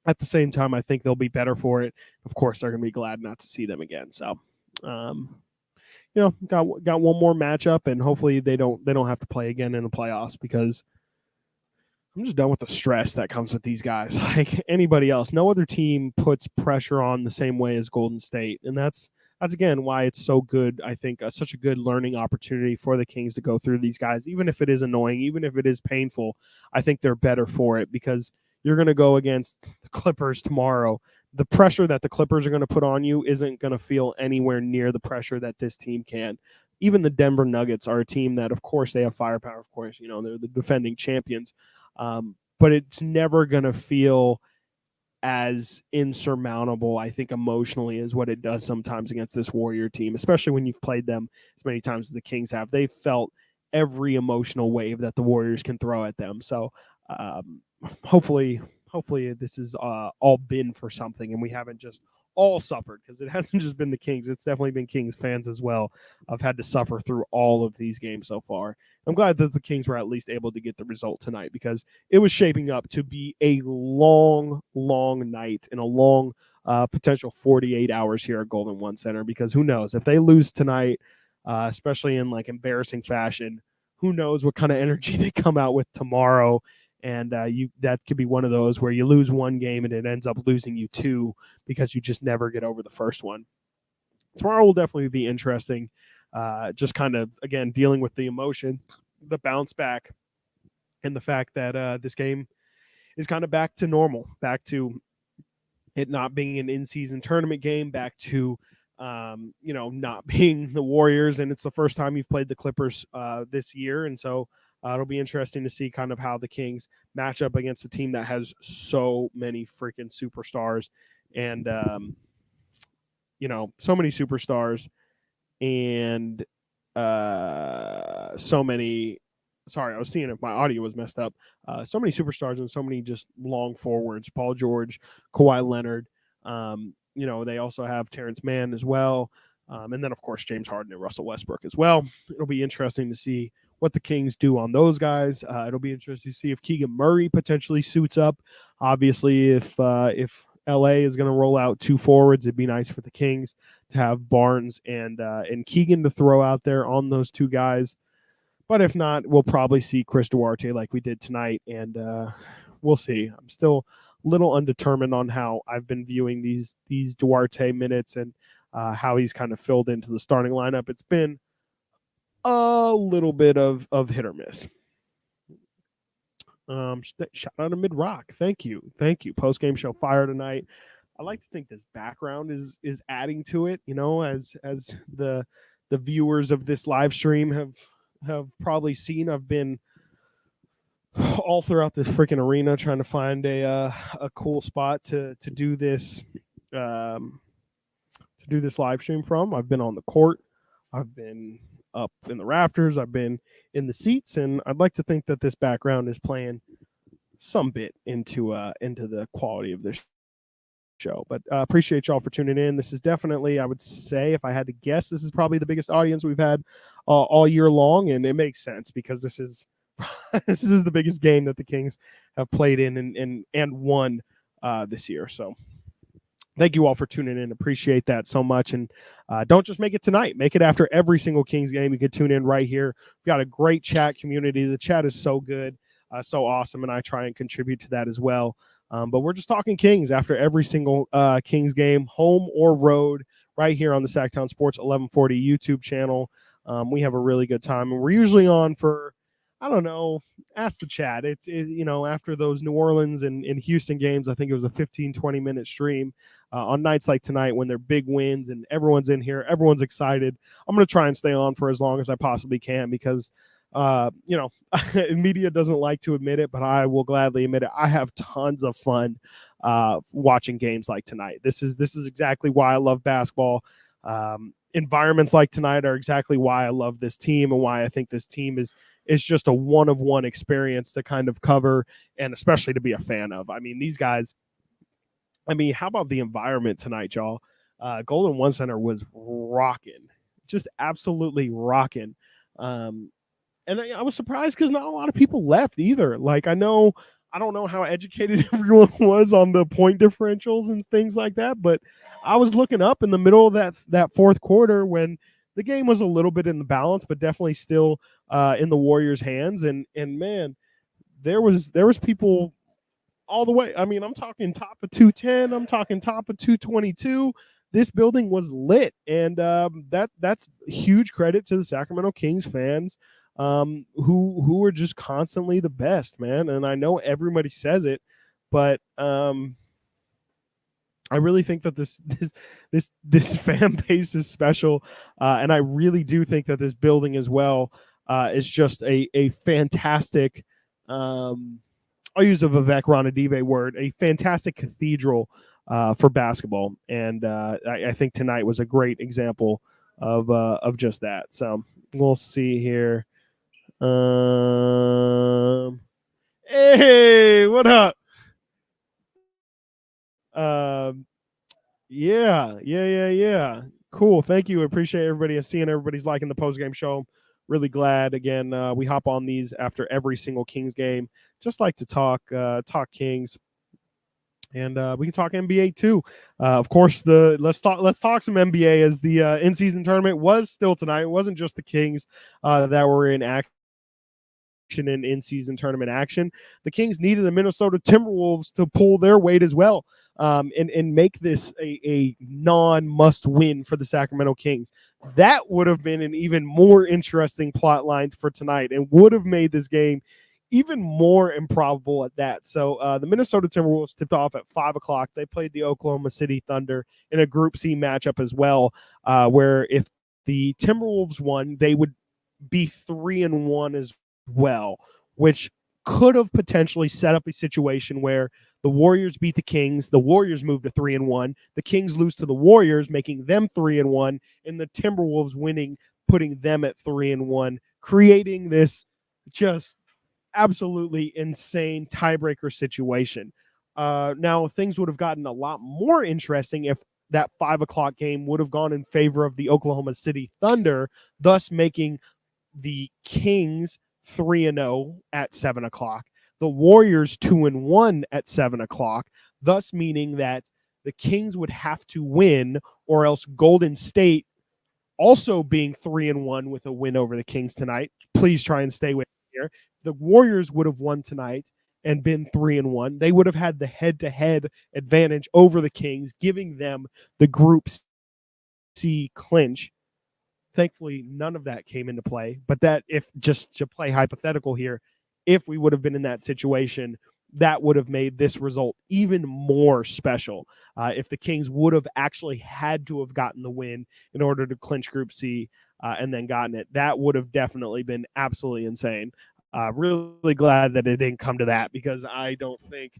at the same time, I think they'll be better for it. Of course, they're going to be glad not to see them again. So, got one more matchup, and hopefully they don't have to play again in the playoffs, because I'm just done with the stress that comes with these guys. Like anybody else, no other team puts pressure on the same way as Golden State, and that's again why it's so good. I think such a good learning opportunity for the Kings to go through these guys, even if it is annoying, even if it is painful. I think they're better for it, because you're going to go against the Clippers tomorrow. The pressure that the Clippers are going to put on you isn't going to feel anywhere near the pressure that this team can. Even the Denver Nuggets are a team that, of course, they have firepower. Of course, they're the defending champions. But it's never going to feel as insurmountable, I think, emotionally, as what it does sometimes against this Warrior team, especially when you've played them as many times as the Kings have. They've felt every emotional wave that the Warriors can throw at them. So hopefully this has all been for something, and we haven't just all suffered, because it hasn't just been the Kings. It's definitely been Kings fans as well. I've had to suffer through all of these games so far. I'm glad that the Kings were at least able to get the result tonight, because it was shaping up to be a long, long night and a long potential 48 hours here at Golden One Center, because who knows, if they lose tonight, especially in like embarrassing fashion, who knows what kind of energy they come out with tomorrow. And that could be one of those where you lose one game and it ends up losing you two, because you just never get over the first one. Tomorrow will definitely be interesting. Just kind of, again, dealing with the emotion, the bounce back, and the fact that this game is kind of back to normal, back to it not being an in-season tournament game, back to not being the Warriors. And it's the first time you've played the Clippers this year. And so it'll be interesting to see kind of how the Kings match up against a team that has so many freaking superstars and, so many superstars and so many. Sorry, I was seeing if my audio was messed up. So many superstars and so many just long forwards. Paul George, Kawhi Leonard. They also have Terrence Mann as well. And then, of course, James Harden and Russell Westbrook as well. It'll be interesting to see what the Kings do on those guys. It'll be interesting to see if Keegan Murray potentially suits up. Obviously, if LA is going to roll out two forwards, it'd be nice for the Kings to have Barnes and Keegan to throw out there on those two guys. But if not, we'll probably see Chris Duarte like we did tonight, and we'll see. I'm still a little undetermined on how I've been viewing these Duarte minutes and how he's kind of filled into the starting lineup. It's been a little bit of hit or miss. Shout out to Mid Rock. Thank you. Post-game show fire tonight. I like to think this background is adding to it, as the viewers of this live stream have probably seen. I've been all throughout this freaking arena trying to find a cool spot to do this live stream from. I've been on the court. I've been up in the rafters. I've been in the seats, and I'd like to think that this background is playing some bit into the quality of this show. But appreciate y'all for tuning in. This is definitely, I would say, if I had to guess, this is probably the biggest audience we've had all year long, and it makes sense because this is the biggest game that the Kings have played in and won this year. So thank you all for tuning in. Appreciate that so much. And don't just make it tonight. Make it after every single Kings game. You can tune in right here. We've got a great chat community. The chat is so good, so awesome, and I try and contribute to that as well. But we're just talking Kings after every single Kings game, home or road, right here on the Sactown Sports 1140 YouTube channel. We have a really good time, and we're usually on for I don't know. Ask the chat. After those New Orleans and Houston games, I think it was a 15, 20-minute stream. On nights like tonight when they're big wins and everyone's in here, everyone's excited. I'm going to try and stay on for as long as I possibly can because, media doesn't like to admit it, but I will gladly admit it. I have tons of fun watching games like tonight. This is exactly why I love basketball. Environments like tonight are exactly why I love this team and why I think this team is just a one-of-one experience to kind of cover and especially to be a fan of. I mean, these guys, how about the environment tonight, y'all? Golden One Center was rocking, just absolutely rocking. And I was surprised because not a lot of people left either. Like, I don't know how educated everyone was on the point differentials and things like that, but I was looking up in the middle of that fourth quarter when the game was a little bit in the balance, but definitely still in the Warriors' hands. And man, there was people all the way. I mean, I'm talking top of 210. I'm talking top of 222. This building was lit, and that's huge credit to the Sacramento Kings fans, who are just constantly the best, man. And I know everybody says it, but I really think that this fan base is special, and I really do think that this building as well is just a fantastic. I'll use a Vivek Ranadive word, a fantastic cathedral for basketball, and I think tonight was a great example of just that. So we'll see here. Hey, what up? Yeah. Cool. Thank you. Appreciate everybody and seeing everybody's liking the post game show. Really glad. Again, we hop on these after every single Kings game. Just like to talk Kings, and we can talk NBA too. Of course, let's talk some NBA as the in season tournament was still tonight. It wasn't just the Kings that were in action and in-season tournament action. The Kings needed the Minnesota Timberwolves to pull their weight as well, and make this a non-must win for the Sacramento Kings. That would have been an even more interesting plot line for tonight and would have made this game even more improbable at that. So the Minnesota Timberwolves tipped off at 5 o'clock. They played the Oklahoma City Thunder in a Group C matchup as well, where if the Timberwolves won, they would be 3-1 as well, which could have potentially set up a situation where the Warriors beat the Kings, the Warriors move to 3-1, the Kings lose to the Warriors, making them 3-1, and the Timberwolves winning, putting them at 3-1, creating this just absolutely insane tiebreaker situation. Now, things would have gotten a lot more interesting if that 5 o'clock game would have gone in favor of the Oklahoma City Thunder, thus making the Kings 3-0 at 7 o'clock, the Warriors 2-1 at 7 o'clock, thus meaning that the Kings would have to win, or else Golden State also being 3-1 with a win over the Kings tonight. Please try and stay with me here. The Warriors would have won tonight and been 3-1. They would have had the head-to-head advantage over the Kings, giving them the Group C clinch. Thankfully, none of that came into play. But that, if just to play hypothetical here, if we would have been in that situation, that would have made this result even more special. If the Kings would have actually had to have gotten the win in order to clinch Group C and then gotten it, that would have definitely been absolutely insane. Really glad that it didn't come to that, because I don't think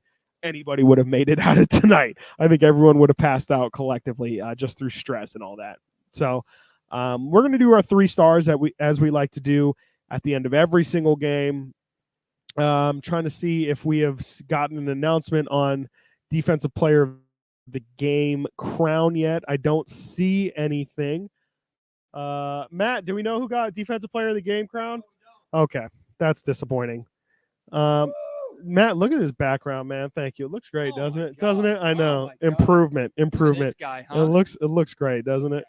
anybody would have made it out of tonight. I think everyone would have passed out collectively just through stress and all that. So we're going to do our 3 stars as we like to do at the end of every single game. Trying to see if we have gotten an announcement on defensive player of the game crown yet. I don't see anything. Matt, do we know who got defensive player of the game crown? Okay, that's disappointing. Matt, look at his background, man. Thank you. It looks great, doesn't it? God. Doesn't it? I know. Improvement. This guy, huh? It looks great, doesn't it?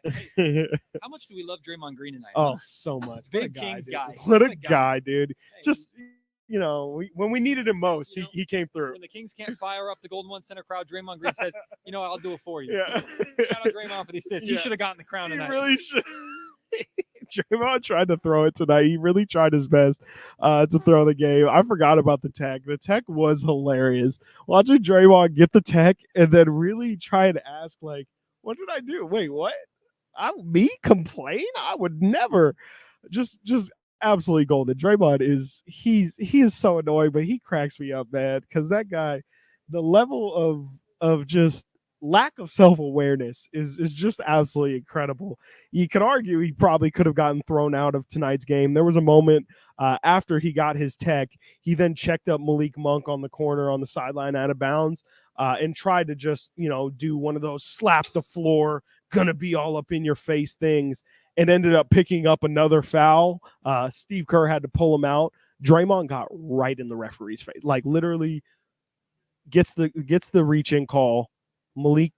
How much do we love Draymond Green tonight? Oh, so much. Big Kings guy. What a guy, dude. Hey, just, when we needed him most, he came through. When the Kings can't fire up the Golden One Center crowd, Draymond Green says, I'll do it for you. Yeah. Shout out Draymond for the assists. Yeah. He should have gotten the crown tonight. He really should. Draymond tried to throw it tonight. He really tried his best to throw the game. I forgot about the tech. The tech was hilarious. Watching Draymond get the tech and then really try and ask, like, what did I do? Wait, what? Me complain? I would never. Just absolutely golden. Draymond he is so annoying, but he cracks me up, man, because that guy, the level of just lack of self-awareness is just absolutely incredible. You could argue he probably could have gotten thrown out of tonight's game. There was a moment after he got his tech, he then checked up Malik Monk on the corner on the sideline out of bounds and tried to just, do one of those slap the floor, gonna be all up in your face things, and ended up picking up another foul. Steve Kerr had to pull him out. Draymond got right in the referee's face, like literally gets the reach in call. Malik,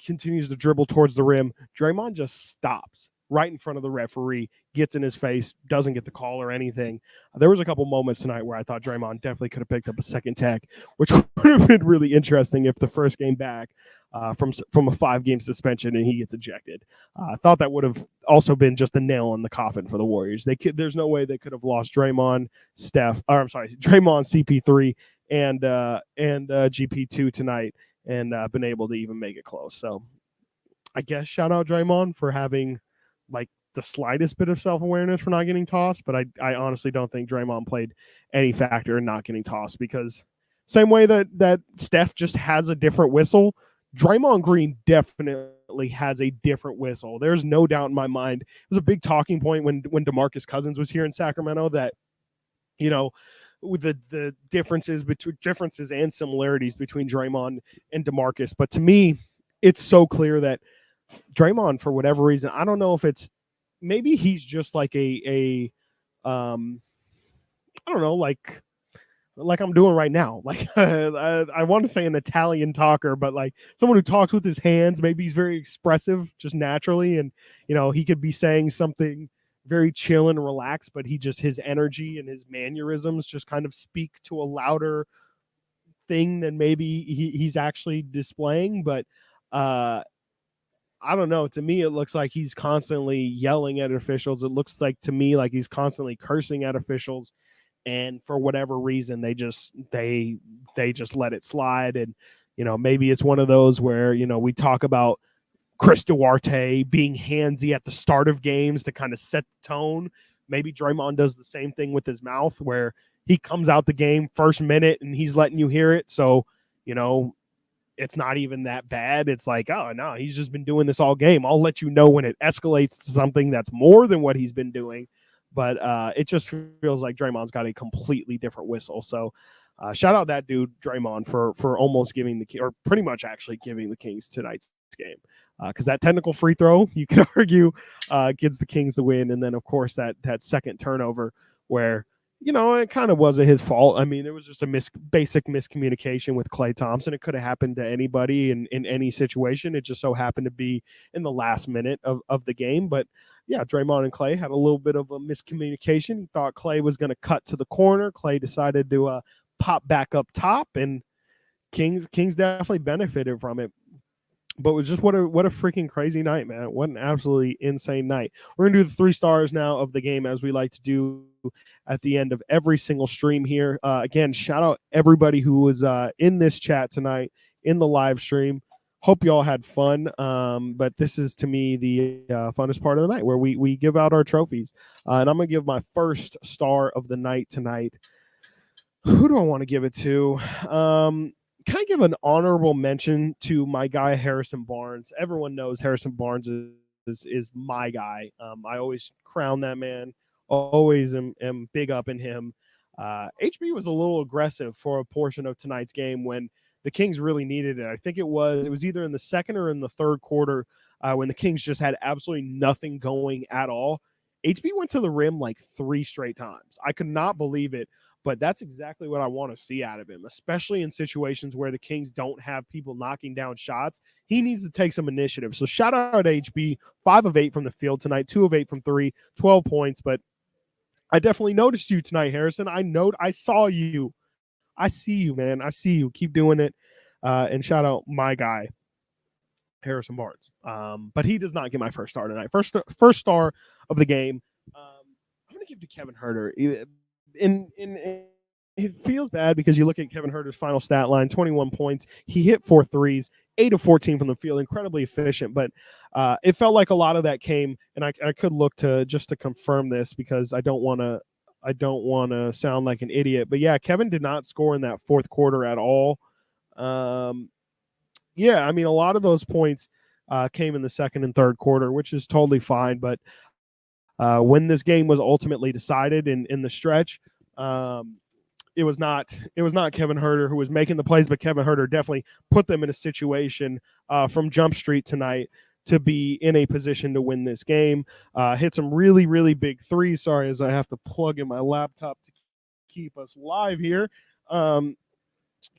continues to dribble towards the rim. Draymond just stops right in front of the referee, gets in his face, doesn't get the call or anything. There was a couple moments tonight where I thought Draymond definitely could have picked up a second tech, which would have been really interesting if the first game back from a 5-game suspension and he gets ejected. I thought that would have also been just a nail in the coffin for the Warriors. There's no way they could have lost Draymond, CP3, and GP2 tonight and been able to even make it close. So I guess shout out Draymond for having like the slightest bit of self-awareness for not getting tossed, but I honestly don't think Draymond played any factor in not getting tossed, because same way that Steph just has a different whistle, Draymond Green definitely has a different whistle. There's no doubt in my mind. It was a big talking point when DeMarcus Cousins was here in Sacramento that, with the differences and similarities between Draymond and DeMarcus. But to me, it's so clear that Draymond, for whatever reason, I don't know if it's maybe he's just like I don't know, like I'm doing right now. Like I want to say an Italian talker, but like someone who talks with his hands. Maybe he's very expressive just naturally, and he could be saying something very chill and relaxed, but his energy and his mannerisms just kind of speak to a louder thing than maybe he's actually displaying. But I don't know. To me, it looks like he's constantly yelling at officials. It looks like to me like he's constantly cursing at officials, and for whatever reason, they just let it slide. And maybe it's one of those where we talk about Chris Duarte being handsy at the start of games to kind of set the tone. Maybe Draymond does the same thing with his mouth, where he comes out the game first minute and he's letting you hear it. So, it's not even that bad. It's like, oh, no, he's just been doing this all game. I'll let you know when it escalates to something that's more than what he's been doing. But it just feels like Draymond's got a completely different whistle. So shout out that dude, Draymond, for almost giving or pretty much actually giving the Kings tonight's game. Because that technical free throw, you could argue, gives the Kings the win. And then, of course, that second turnover where, it kind of wasn't his fault. I mean, it was just a basic miscommunication with Klay Thompson. It could have happened to anybody in any situation. It just so happened to be in the last minute of the game. But, yeah, Draymond and Klay had a little bit of a miscommunication. He thought Klay was going to cut to the corner. Klay decided to pop back up top, and Kings definitely benefited from it. But it was just what a freaking crazy night, man. What an absolutely insane night. We're going to do the 3 stars now of the game, as we like to do at the end of every single stream here. Again, shout out everybody who was in this chat tonight, in the live stream. Hope you all had fun. But this is, to me, the funnest part of the night, where we give out our trophies. And I'm going to give my first star of the night tonight. Who do I want to give it to? Can I give an honorable mention to my guy, Harrison Barnes? Everyone knows Harrison Barnes is my guy. I always crown that man. Always am big up in him. HB was a little aggressive for a portion of tonight's game when the Kings really needed it. I think it was either in the second or in the third quarter when the Kings just had absolutely nothing going at all. HB went to the rim like 3 straight times. I could not believe it. But that's exactly what I want to see out of him, especially in situations where the Kings don't have people knocking down shots. He needs to take some initiative. So shout out to HB, 5 of 8 from the field tonight, 2 of 8 from 3, 12 points. But I definitely noticed you tonight, Harrison. I saw you. I see you, man. I see you. Keep doing it. And shout out my guy, Harrison Barnes. But he does not get my first star tonight. First star of the game give to Kevin Huerter. It feels bad because you look at Kevin Huerter's final stat line: 21 points. He hit 4 threes, 8 of 14 from the field, incredibly efficient. But it felt like a lot of that came, and I could look to just to confirm this because I don't want to sound like an idiot. But yeah, Kevin did not score in that fourth quarter at all. Yeah, I mean, a lot of those points came in the second and third quarter, which is totally fine. But when this game was ultimately decided in the stretch, it was not Kevin Huerter who was making the plays, but Kevin Huerter definitely put them in a situation from Jump Street tonight to be in a position to win this game. Hit some really, really big threes. Sorry, as I have to plug in my laptop to keep us live here.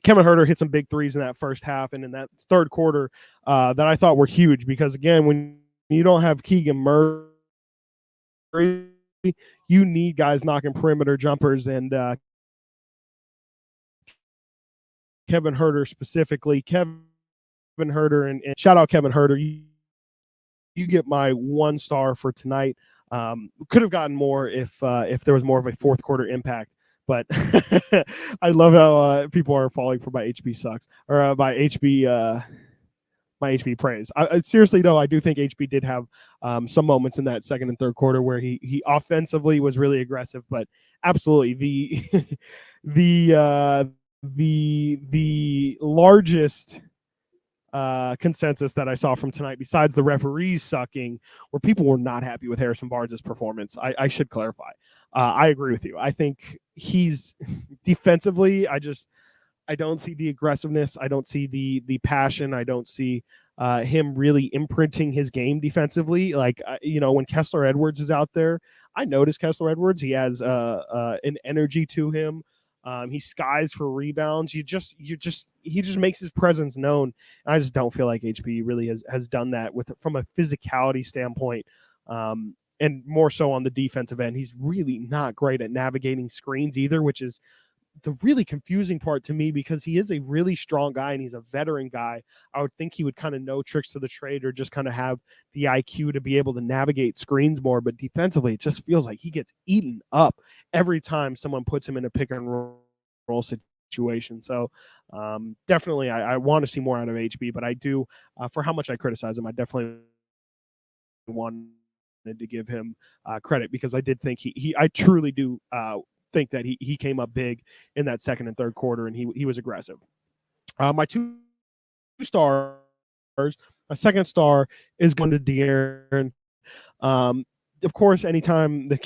Kevin Huerter hit some big threes in that first half and in that third quarter that I thought were huge because, again, when you don't have Keegan Murray, you need guys knocking perimeter jumpers, and Kevin Huerter specifically. Kevin Huerter, and shout out Kevin Huerter. You get my 1 star for tonight. Could have gotten more if there was more of a fourth quarter impact. But I love how people are falling for my HB sucks or my HB praise. Seriously though, I do think HB did have some moments in that second and third quarter where he offensively was really aggressive. But absolutely the largest consensus that I saw from tonight, besides the referees sucking, where people were not happy with Harrison Barnes' performance. I should clarify. I agree with you. I think he's defensively, I don't see the aggressiveness. I don't see the passion. I don't see him really imprinting his game defensively. Like, when Kessler Edwards is out there, I notice Kessler Edwards. He has an energy to him. He skies for rebounds. He just makes his presence known. And I just don't feel like HB really has done that from a physicality standpoint. And more so on the defensive end. He's really not great at navigating screens either, which is the really confusing part to me because he is a really strong guy and he's a veteran guy. I would think he would kind of know tricks to the trade or just kind of have the IQ to be able to navigate screens more. But defensively, it just feels like he gets eaten up every time someone puts him in a pick and roll situation. So definitely I want to see more out of HB, but I do, for how much I criticize him, I definitely wanted to give him credit because I did think I truly do think that he came up big in that second and third quarter and he was aggressive. My 2 stars, my second star is going to De'Aaron. Of course, anytime the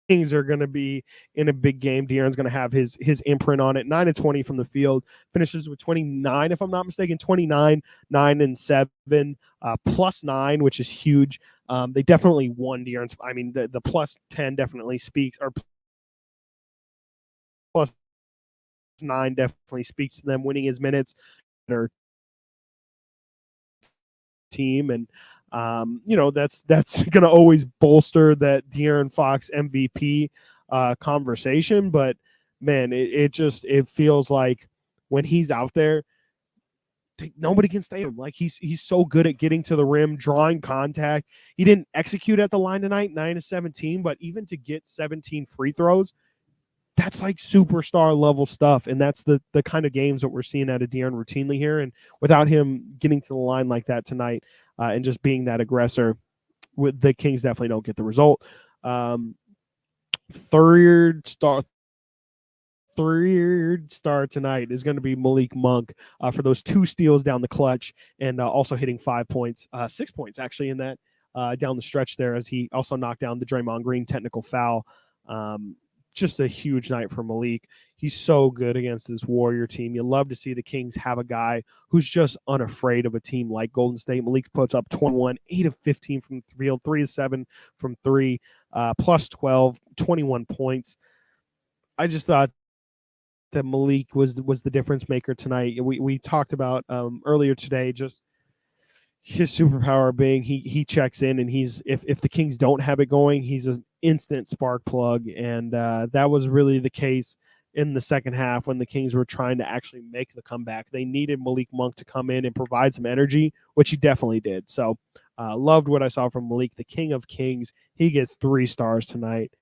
Kings are going to be in a big game, De'Aaron's going to have his imprint on it. 9 of 20 from the field, finishes with 29, if I'm not mistaken, 29, 9 and 7, +9, which is huge. They definitely won De'Aaron's. I mean, the +10 definitely speaks, or +9 definitely speaks to them winning his minutes. Their team, and that's going to always bolster that De'Aaron Fox MVP conversation. But man, it feels like when he's out there, nobody can stay him. Like he's so good at getting to the rim, drawing contact. He didn't execute at the line tonight, 9 of 17, but even to get 17 free throws, that's like superstar level stuff. And that's the kind of games that we're seeing out of De'Aaron routinely here. And without him getting to the line like that tonight and just being that aggressor, the Kings definitely don't get the result. Third star tonight is going to be Malik Monk for those 2 steals down the clutch and also hitting 5 points, 6 points actually in that down the stretch there, as he also knocked down the Draymond Green technical foul. Just a huge night for Malik. He's so good against this Warrior team. You love to see the Kings have a guy who's just unafraid of a team like Golden State. Malik puts up 21, 8 of 15 from the field, 3 of 7 from 3, +12, 21 points. I just thought that Malik was the difference maker tonight. We talked about earlier today just his superpower being he checks in, and if the Kings don't have it going, he's an instant spark plug, and that was really the case in the second half when the Kings were trying to actually make the comeback. They needed Malik Monk to come in and provide some energy, which he definitely did. So loved what I saw from Malik, the King of Kings. He gets 3 stars tonight.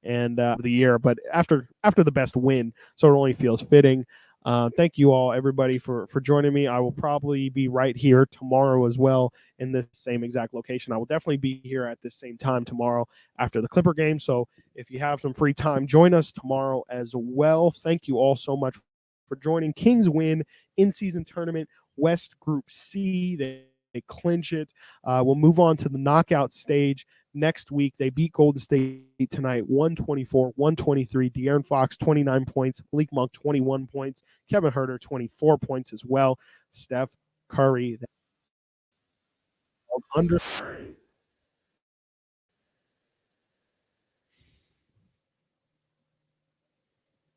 and the year, but after the best win, so it only feels fitting. Thank you all, everybody, for joining me. I will probably be right here tomorrow as well in this same exact location. I will definitely be here at this same time tomorrow after the Clipper game. So if you have some free time, join us tomorrow as well. Thank you all so much for joining. Kings win in-season tournament, West Group C. They clinch it. We'll move on to the knockout stage next week. They beat Golden State tonight, 124-123. De'Aaron Fox, 29 points. Malik Monk, 21 points. Kevin Huerter, 24 points as well. Steph Curry, under